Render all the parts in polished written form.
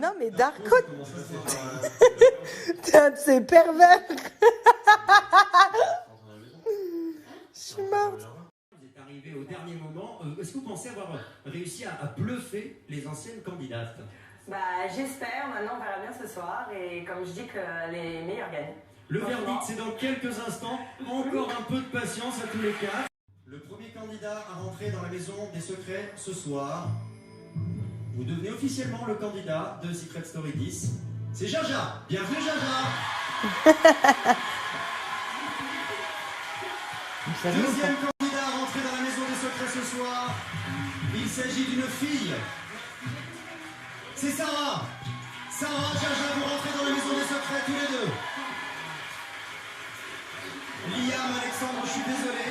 Non, mais Darko, t'es un de ces pervers. Je suis morte. Vous êtes arrivé au dernier moment. Est-ce que vous pensez avoir réussi à bluffer les anciennes candidates? Bah, j'espère. Maintenant, on verra bien ce soir. Et comme je dis que les meilleurs gagnent. Le verdict, c'est dans quelques instants. Encore un peu de patience à tous les quatre. Le premier candidat à rentrer dans la maison des secrets ce soir. Vous devenez officiellement le candidat de Secret Story 10. C'est Jaja. Bienvenue, Jaja. Deuxième candidat à rentrer dans la maison des secrets ce soir. Il s'agit d'une fille. C'est Sarah. Sarah, Jaja, vous rentrez dans la maison des secrets tous les deux. Liam, Alexandre, je suis désolé.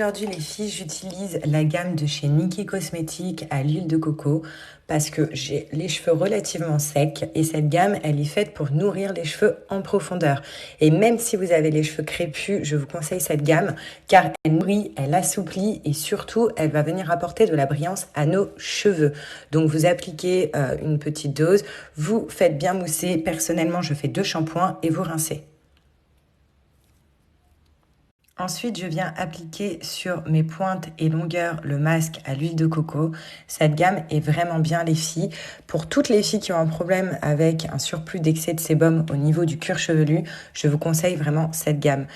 Aujourd'hui les filles, j'utilise la gamme de chez Nikkie Cosmetics à l'huile de coco parce que j'ai les cheveux relativement secs et cette gamme, elle est faite pour nourrir les cheveux en profondeur. Et même si vous avez les cheveux crépus, je vous conseille cette gamme car elle nourrit, elle assouplit et surtout, elle va venir apporter de la brillance à nos cheveux. Donc vous appliquez une petite dose, vous faites bien mousser. Personnellement, je fais 2 shampoings et vous rincez. Ensuite, je viens appliquer sur mes pointes et longueurs le masque à l'huile de coco. Cette gamme est vraiment bien les filles. Pour toutes les filles qui ont un problème avec un surplus d'excès de sébum au niveau du cuir chevelu, je vous conseille vraiment cette gamme.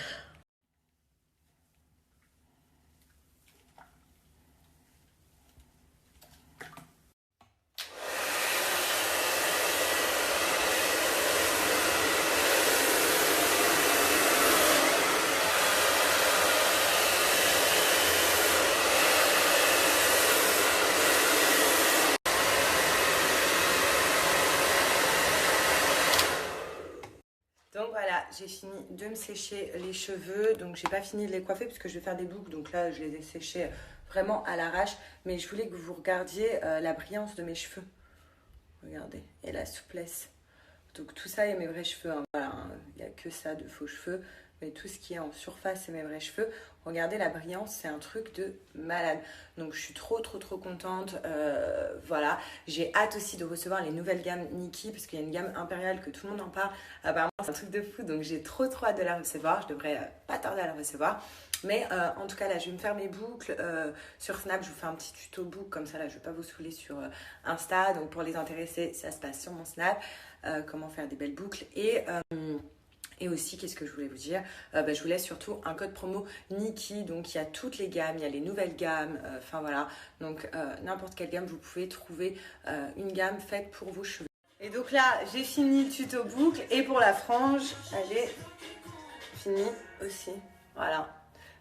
Donc voilà, j'ai fini de me sécher les cheveux. Donc j'ai pas fini de les coiffer parce que je vais faire des boucles. Donc là, je les ai séchés vraiment à l'arrache. Mais je voulais que vous regardiez la brillance de mes cheveux. Regardez, et la souplesse. Donc tout ça est mes vrais cheveux. Hein. Voilà, il n'y a que ça de faux cheveux. Mais tout ce qui est en surface, c'est mes vrais cheveux. Regardez la brillance, c'est un truc de malade. Donc je suis trop contente. Voilà, j'ai hâte aussi de recevoir les nouvelles gammes Nikkie parce qu'il y a une gamme impériale que tout le monde en parle. Apparemment c'est un truc de fou, donc j'ai trop hâte de la recevoir. Je devrais pas tarder à la recevoir. Mais en tout cas là, je vais me faire mes boucles sur Snap. Je vous fais un petit tuto boucle comme ça là, je vais pas vous saouler sur Insta. Donc pour les intéressés, ça se passe sur mon Snap. Comment faire des belles boucles et aussi, qu'est-ce que je voulais vous dire, je vous laisse surtout un code promo Nikkie. Donc il y a toutes les gammes, il y a les nouvelles gammes, enfin voilà. Donc n'importe quelle gamme, vous pouvez trouver une gamme faite pour vos cheveux. Et donc là, j'ai fini le tuto boucle. Et pour la frange, elle est finie aussi. Voilà.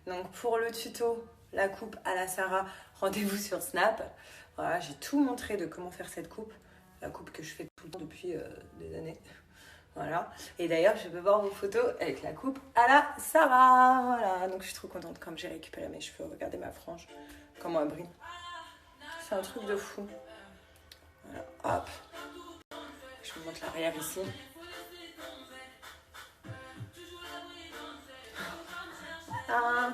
Donc pour le tuto, la coupe à la Sarah, rendez-vous sur Snap. Voilà, j'ai tout montré de comment faire cette coupe. La coupe que je fais tout le temps depuis des années. Voilà. Et d'ailleurs, je peux voir vos photos avec la coupe à la Sarah. Voilà. Donc, je suis trop contente comme j'ai récupéré mes cheveux. Regardez ma frange. Comment elle brille. C'est un truc de fou. Voilà. Hop. Je vous montre l'arrière ici. Ah.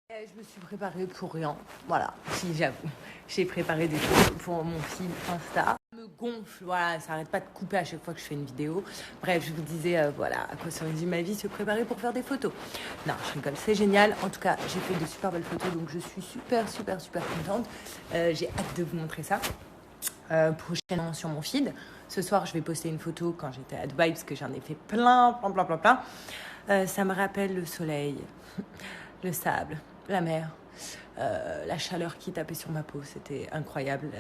Je me suis préparée pour rien. Voilà. Si, j'avoue. J'ai préparé des choses pour mon fil Insta. Me gonfle, voilà, ça arrête pas de couper à chaque fois que je fais une vidéo. Bref, je vous disais, voilà, à quoi ça résume ma vie, se préparer pour faire des photos. Non, je rigole, c'est génial. En tout cas, j'ai fait de super belles photos, donc je suis super contente. J'ai hâte de vous montrer ça prochainement sur mon feed. Ce soir, je vais poster une photo quand j'étais à Dubaï, parce que j'en ai fait plein. Ça me rappelle le soleil, le sable, la mer. La chaleur qui tapait sur ma peau, c'était incroyable.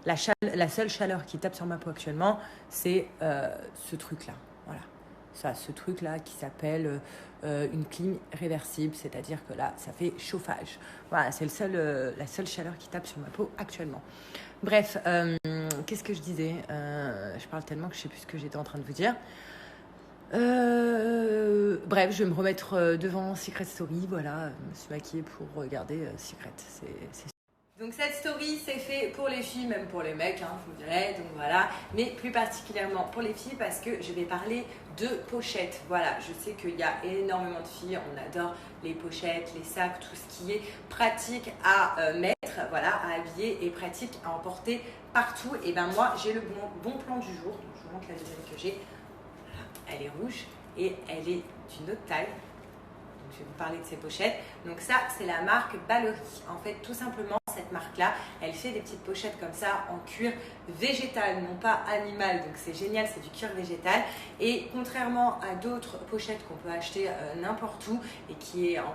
La seule chaleur qui tape sur ma peau actuellement, c'est ce truc-là. Voilà. Ce truc-là qui s'appelle une clim réversible, c'est-à-dire que là, ça fait chauffage. Voilà, c'est la seule chaleur qui tape sur ma peau actuellement. Bref, qu'est-ce que je disais je parle tellement que je ne sais plus ce que j'étais en train de vous dire. Bref, je vais me remettre devant Secret Story. Voilà, je me suis maquillée pour regarder Secret. C'est Donc cette story c'est fait pour les filles, même pour les mecs, je vous dirais, donc voilà, mais plus particulièrement pour les filles parce que je vais parler de pochettes. Voilà, je sais qu'il y a énormément de filles, on adore les pochettes, les sacs, tout ce qui est pratique à mettre, voilà, à habiller et pratique à emporter partout. Et ben moi j'ai le bon plan du jour, donc je vous montre la deuxième que j'ai. Voilà, elle est rouge et elle est d'une autre taille. Je vais vous parler de ces pochettes. Donc ça, c'est la marque Ballery. En fait, tout simplement, cette marque-là, elle fait des petites pochettes comme ça en cuir végétal, non pas animal. Donc c'est génial, c'est du cuir végétal. Et contrairement à d'autres pochettes qu'on peut acheter n'importe où et qui est en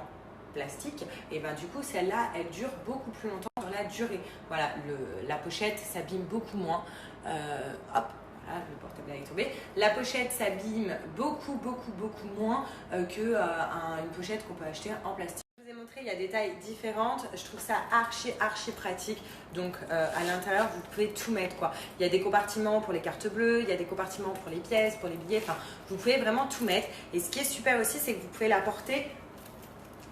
plastique, et ben du coup celle-là, elle dure beaucoup plus longtemps dans la durée. Voilà, la pochette s'abîme beaucoup moins. Hop. Voilà, le portable est tombé. La pochette s'abîme beaucoup moins qu'une pochette qu'on peut acheter en plastique. Je vous ai montré, il y a des tailles différentes. Je trouve ça archi pratique. Donc à l'intérieur, vous pouvez tout mettre, quoi. Il y a des compartiments pour les cartes bleues, il y a des compartiments pour les pièces, pour les billets. Enfin, vous pouvez vraiment tout mettre. Et ce qui est super aussi, c'est que vous pouvez la porter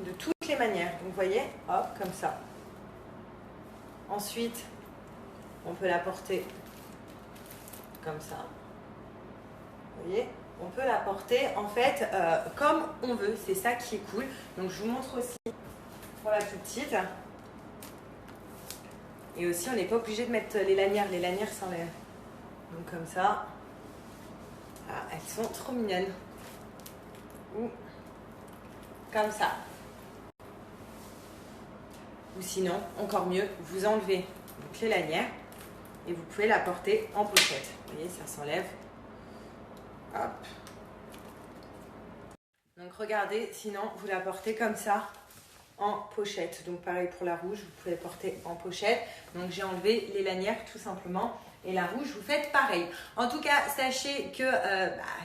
de toutes les manières. Donc vous voyez, hop, comme ça. Ensuite, on peut la porter comme ça. Vous voyez, on peut la porter en fait comme on veut. C'est ça qui est cool. Donc je vous montre aussi pour la plus petite. Et aussi, on n'est pas obligé de mettre les lanières. Les lanières s'enlèvent. Donc comme ça. Voilà, elles sont trop mignonnes. Ou comme ça. Ou sinon, encore mieux, vous enlevez donc les lanières et vous pouvez la porter en pochette. Vous voyez, ça s'enlève. Hop. Donc regardez, sinon vous la portez comme ça en pochette. Donc pareil pour la rouge, vous pouvez la porter en pochette. Donc j'ai enlevé les lanières tout simplement. Et la rouge, vous faites pareil. En tout cas, sachez que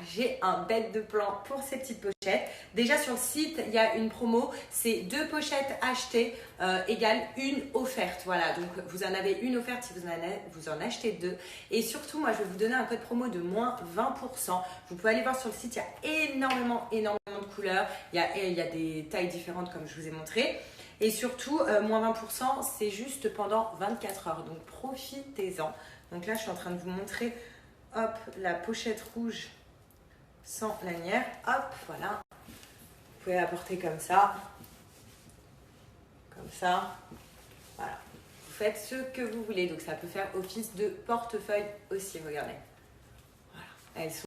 j'ai un bête de plan pour ces petites pochettes. Déjà sur le site, il y a une promo. C'est 2 pochettes achetées égale 1 offerte. Voilà, donc vous en avez une offerte si vous en achetez 2. Et surtout, moi, je vais vous donner un code promo de moins 20%. Vous pouvez aller voir sur le site, il y a énormément de couleurs. Il y a des tailles différentes comme je vous ai montré. Et surtout, moins 20%, c'est juste pendant 24 heures. Donc profitez-en. Donc là, je suis en train de vous montrer, hop, la pochette rouge sans lanière. Hop, voilà. Vous pouvez la porter comme ça. Comme ça. Voilà. Vous faites ce que vous voulez. Donc ça peut faire office de portefeuille aussi, regardez. Voilà. Elles sont...